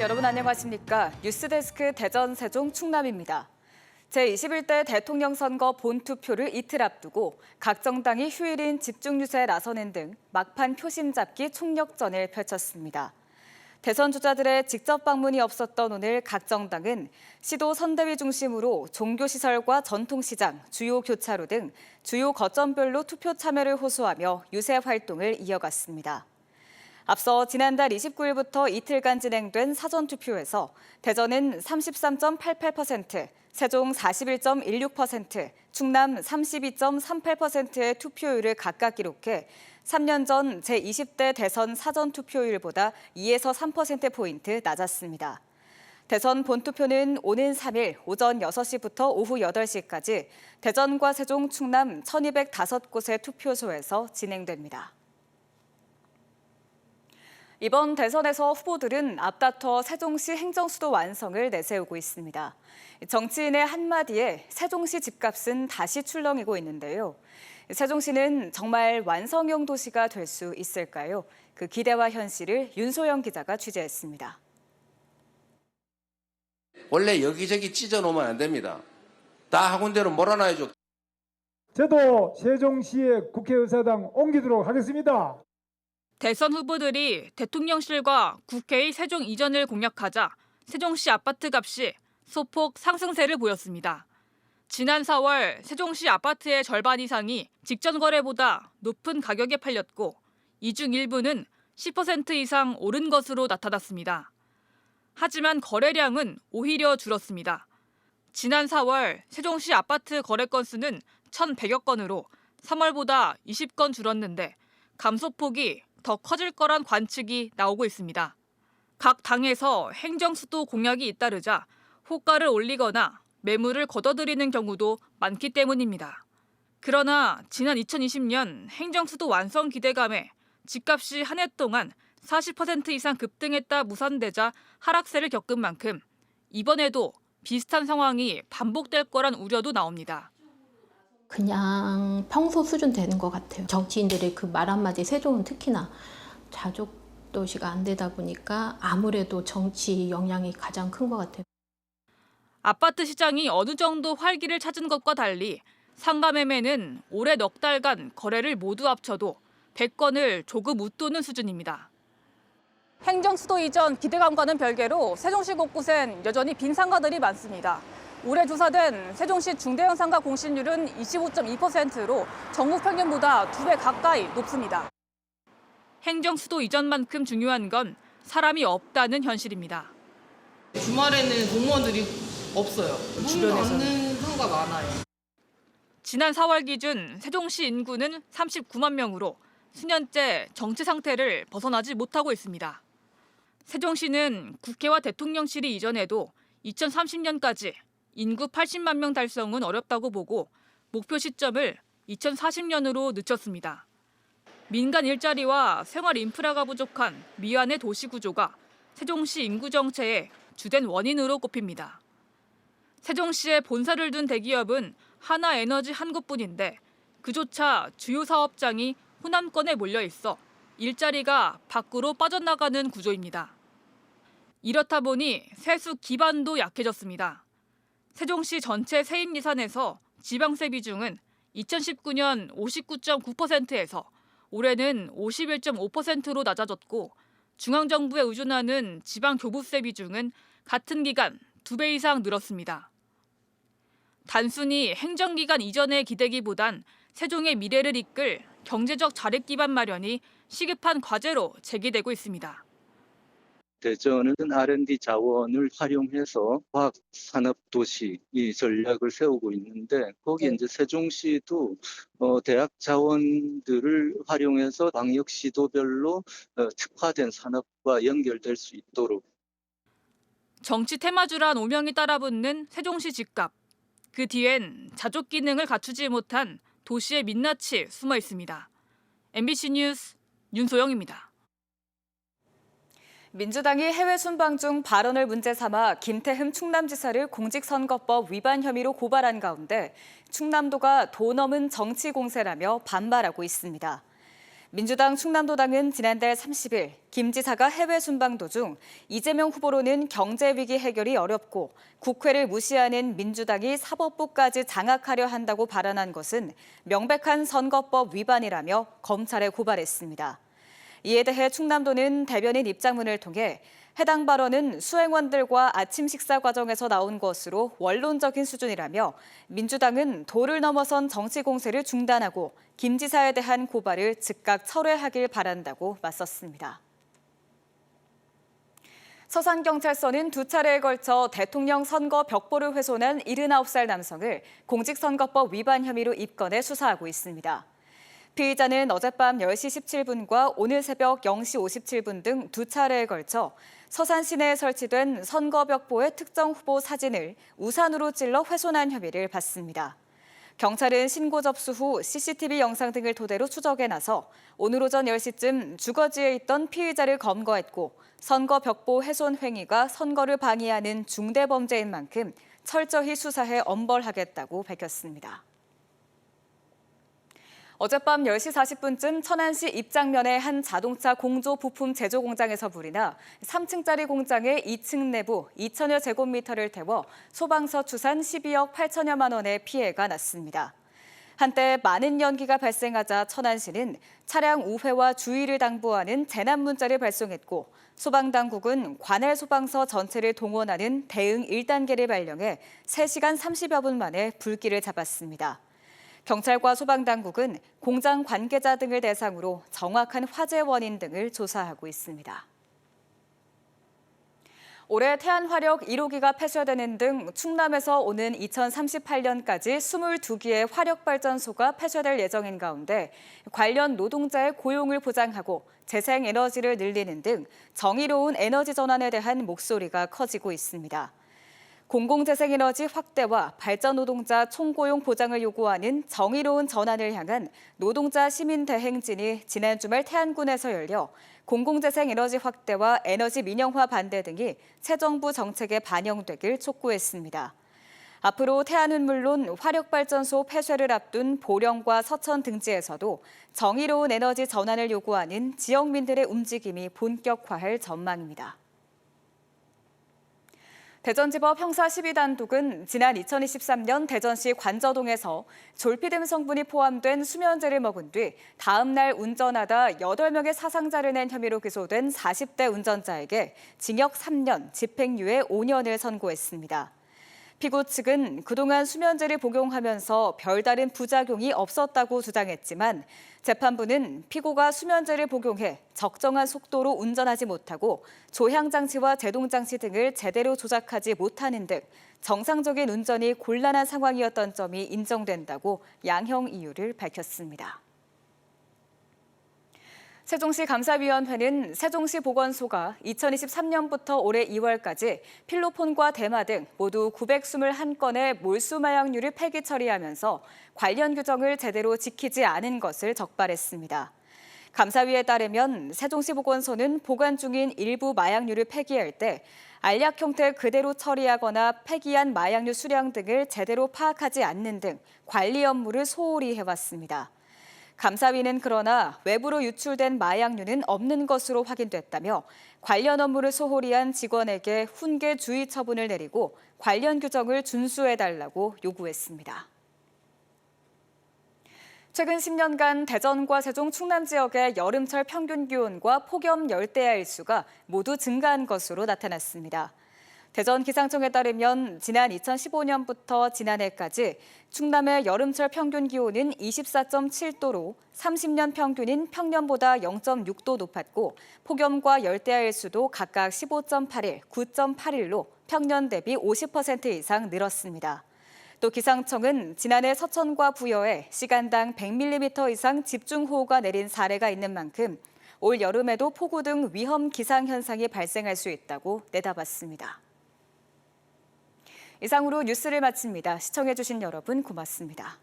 여러분 안녕하십니까? 뉴스데스크 대전, 세종, 충남입니다. 제21대 대통령 선거 본투표를 이틀 앞두고 각 정당이 휴일인 집중유세에 나서는 등 막판 표심 잡기 총력전을 펼쳤습니다. 대선 주자들의 직접 방문이 없었던 오늘 각 정당은 시도 선대위 중심으로 종교시설과 전통시장, 주요 교차로 등 주요 거점별로 투표 참여를 호소하며 유세 활동을 이어갔습니다. 앞서 지난달 29일부터 이틀간 진행된 사전투표에서 대전은 33.88%, 세종 41.16%, 충남 32.38%의 투표율을 각각 기록해 3년 전 제20대 대선 사전투표율보다 2에서 3%포인트 낮았습니다. 대선 본투표는 오는 3일 오전 6시부터 오후 8시까지 대전과 세종, 충남 1,205곳의 투표소에서 진행됩니다. 이번 대선에서 후보들은 앞다퉈 세종시 행정수도 완성을 내세우고 있습니다. 정치인의 한마디에 세종시 집값은 다시 출렁이고 있는데요. 세종시는 정말 완성형 도시가 될 수 있을까요? 그 기대와 현실을 윤소영 기자가 취재했습니다. 원래 여기저기 찢어놓으면 안 됩니다. 다 한 군데로 몰아놔야죠. 저도 세종시의 국회의사당 옮기도록 하겠습니다. 대선 후보들이 대통령실과 국회의 세종 이전을 공약하자 세종시 아파트 값이 소폭 상승세를 보였습니다. 지난 4월 세종시 아파트의 절반 이상이 직전 거래보다 높은 가격에 팔렸고 이 중 일부는 10% 이상 오른 것으로 나타났습니다. 하지만 거래량은 오히려 줄었습니다. 지난 4월 세종시 아파트 거래 건수는 1,100여 건으로 3월보다 20건 줄었는데 감소폭이 더 커질 거란 관측이 나오고 있습니다. 각 당에서 행정수도 공약이 잇따르자 호가를 올리거나 매물을 걷어들이는 경우도 많기 때문입니다. 그러나 지난 2020년 행정수도 완성 기대감에 집값이 한 해 동안 40% 이상 급등했다 무산되자 하락세를 겪은 만큼 이번에도 비슷한 상황이 반복될 거란 우려도 나옵니다. 그냥 평소 수준 되는 것 같아요. 정치인들의 그 말 한마디, 세종은 특히나 자족 도시가 안 되다 보니까 아무래도 정치 영향이 가장 큰 것 같아요. 아파트 시장이 어느 정도 활기를 찾은 것과 달리 상가 매매는 올해 넉 달간 거래를 모두 합쳐도 100건을 조금 웃도는 수준입니다. 행정수도 이전 기대감과는 별개로 세종시 곳곳엔 여전히 빈 상가들이 많습니다. 올해 조사된 세종시 중대형 상가 공실률은 25.2%로 전국 평균보다 2배 가까이 높습니다. 행정수도 이전만큼 중요한 건 사람이 없다는 현실입니다. 주말에는 공무원들이 없어요. 주변에서는 상가 많아요. 지난 4월 기준 세종시 인구는 39만 명으로 수년째 정체 상태를 벗어나지 못하고 있습니다. 세종시는 국회와 대통령실이 이전해도 2030년까지 인구 80만 명 달성은 어렵다고 보고 목표 시점을 2040년으로 늦췄습니다. 민간 일자리와 생활 인프라가 부족한 미완의 도시 구조가 세종시 인구 정체의 주된 원인으로 꼽힙니다. 세종시에 본사를 둔 대기업은 하나에너지 한 곳뿐인데 그조차 주요 사업장이 호남권에 몰려 있어 일자리가 밖으로 빠져나가는 구조입니다. 이렇다 보니 세수 기반도 약해졌습니다. 세종시 전체 세입 예산에서 지방세 비중은 2019년 59.9%에서 올해는 51.5%로 낮아졌고 중앙정부에 의존하는 지방교부세 비중은 같은 기간 2배 이상 늘었습니다. 단순히 행정기관 이전에 기대기보단 세종의 미래를 이끌 경제적 자립 기반 마련이 시급한 과제로 제기되고 있습니다. 대전은 R&D 자원을 활용해서 과학 산업 도시 이 전략을 세우고 있는데 거기에 이제 세종시도 대학 자원들을 활용해서 광역 시도별로 특화된 산업과 연결될 수 있도록. 정치 테마주란 오명이 따라붙는 세종시 집값. 그 뒤엔 자족 기능을 갖추지 못한 도시의 민낯이 숨어 있습니다. MBC 뉴스 윤소영입니다. 민주당이 해외 순방 중 발언을 문제 삼아 김태흠 충남지사를 공직선거법 위반 혐의로 고발한 가운데 충남도가 도 넘은 정치 공세라며 반발하고 있습니다. 민주당 충남도당은 지난달 30일 김 지사가 해외 순방 도중 이재명 후보로는 경제 위기 해결이 어렵고 국회를 무시하는 민주당이 사법부까지 장악하려 한다고 발언한 것은 명백한 선거법 위반이라며 검찰에 고발했습니다. 이에 대해 충남도는 대변인 입장문을 통해 해당 발언은 수행원들과 아침 식사 과정에서 나온 것으로 원론적인 수준이라며 민주당은 도를 넘어선 정치 공세를 중단하고 김 지사에 대한 고발을 즉각 철회하길 바란다고 맞섰습니다. 서산경찰서는 두 차례에 걸쳐 대통령 선거 벽보를 훼손한 79살 남성을 공직선거법 위반 혐의로 입건해 수사하고 있습니다. 피의자는 어젯밤 10시 17분과 오늘 새벽 0시 57분 등 두 차례에 걸쳐 서산 시내에 설치된 선거벽보의 특정 후보 사진을 우산으로 찔러 훼손한 혐의를 받습니다. 경찰은 신고 접수 후 CCTV 영상 등을 토대로 추적에 나서 오늘 오전 10시쯤 주거지에 있던 피의자를 검거했고 선거벽보 훼손 행위가 선거를 방해하는 중대범죄인 만큼 철저히 수사해 엄벌하겠다고 밝혔습니다. 어젯밤 10시 40분쯤 천안시 입장면의 한 자동차 공조 부품 제조 공장에서 불이 나 3층짜리 공장의 2층 내부 2천여 제곱미터를 태워 소방서 추산 12억 8천여만 원의 피해가 났습니다. 한때 많은 연기가 발생하자 천안시는 차량 우회와 주의를 당부하는 재난 문자를 발송했고 소방당국은 관할 소방서 전체를 동원하는 대응 1단계를 발령해 3시간 30여 분 만에 불길을 잡았습니다. 경찰과 소방당국은 공장 관계자 등을 대상으로 정확한 화재 원인 등을 조사하고 있습니다. 올해 태안화력 1호기가 폐쇄되는 등 충남에서 오는 2038년까지 22기의 화력발전소가 폐쇄될 예정인 가운데 관련 노동자의 고용을 보장하고 재생에너지를 늘리는 등 정의로운 에너지 전환에 대한 목소리가 커지고 있습니다. 공공재생에너지 확대와 발전 노동자 총고용 보장을 요구하는 정의로운 전환을 향한 노동자 시민 대행진이 지난 주말 태안군에서 열려 공공재생에너지 확대와 에너지 민영화 반대 등이 새 정부 정책에 반영되길 촉구했습니다. 앞으로 태안은 물론 화력발전소 폐쇄를 앞둔 보령과 서천 등지에서도 정의로운 에너지 전환을 요구하는 지역민들의 움직임이 본격화할 전망입니다. 대전지법 형사 12단독은 지난 2023년 대전시 관저동에서 졸피뎀 성분이 포함된 수면제를 먹은 뒤 다음 날 운전하다 8명의 사상자를 낸 혐의로 기소된 40대 운전자에게 징역 3년, 집행유예 5년을 선고했습니다. 피고 측은 그동안 수면제를 복용하면서 별다른 부작용이 없었다고 주장했지만 재판부는 피고가 수면제를 복용해 적정한 속도로 운전하지 못하고 조향장치와 제동장치 등을 제대로 조작하지 못하는 등 정상적인 운전이 곤란한 상황이었던 점이 인정된다고 양형 이유를 밝혔습니다. 세종시 감사위원회는 세종시 보건소가 2023년부터 올해 2월까지 필로폰과 대마 등 모두 921건의 몰수 마약류를 폐기 처리하면서 관련 규정을 제대로 지키지 않은 것을 적발했습니다. 감사위에 따르면 세종시 보건소는 보관 중인 일부 마약류를 폐기할 때 알약 형태 그대로 처리하거나 폐기한 마약류 수량 등을 제대로 파악하지 않는 등 관리 업무를 소홀히 해왔습니다. 감사위는 그러나 외부로 유출된 마약류는 없는 것으로 확인됐다며 관련 업무를 소홀히 한 직원에게 훈계 주의 처분을 내리고 관련 규정을 준수해달라고 요구했습니다. 최근 10년간 대전과 세종, 충남 지역의 여름철 평균 기온과 폭염 열대야 일수가 모두 증가한 것으로 나타났습니다. 대전 기상청에 따르면 지난 2015년부터 지난해까지 충남의 여름철 평균 기온은 24.7도로 30년 평균인 평년보다 0.6도 높았고 폭염과 열대야 일수도 각각 15.8일, 9.8일로 평년 대비 50% 이상 늘었습니다. 또 기상청은 지난해 서천과 부여에 시간당 100mm 이상 집중호우가 내린 사례가 있는 만큼 올 여름에도 폭우 등 위험 기상 현상이 발생할 수 있다고 내다봤습니다. 이상으로 뉴스를 마칩니다. 시청해주신 여러분 고맙습니다.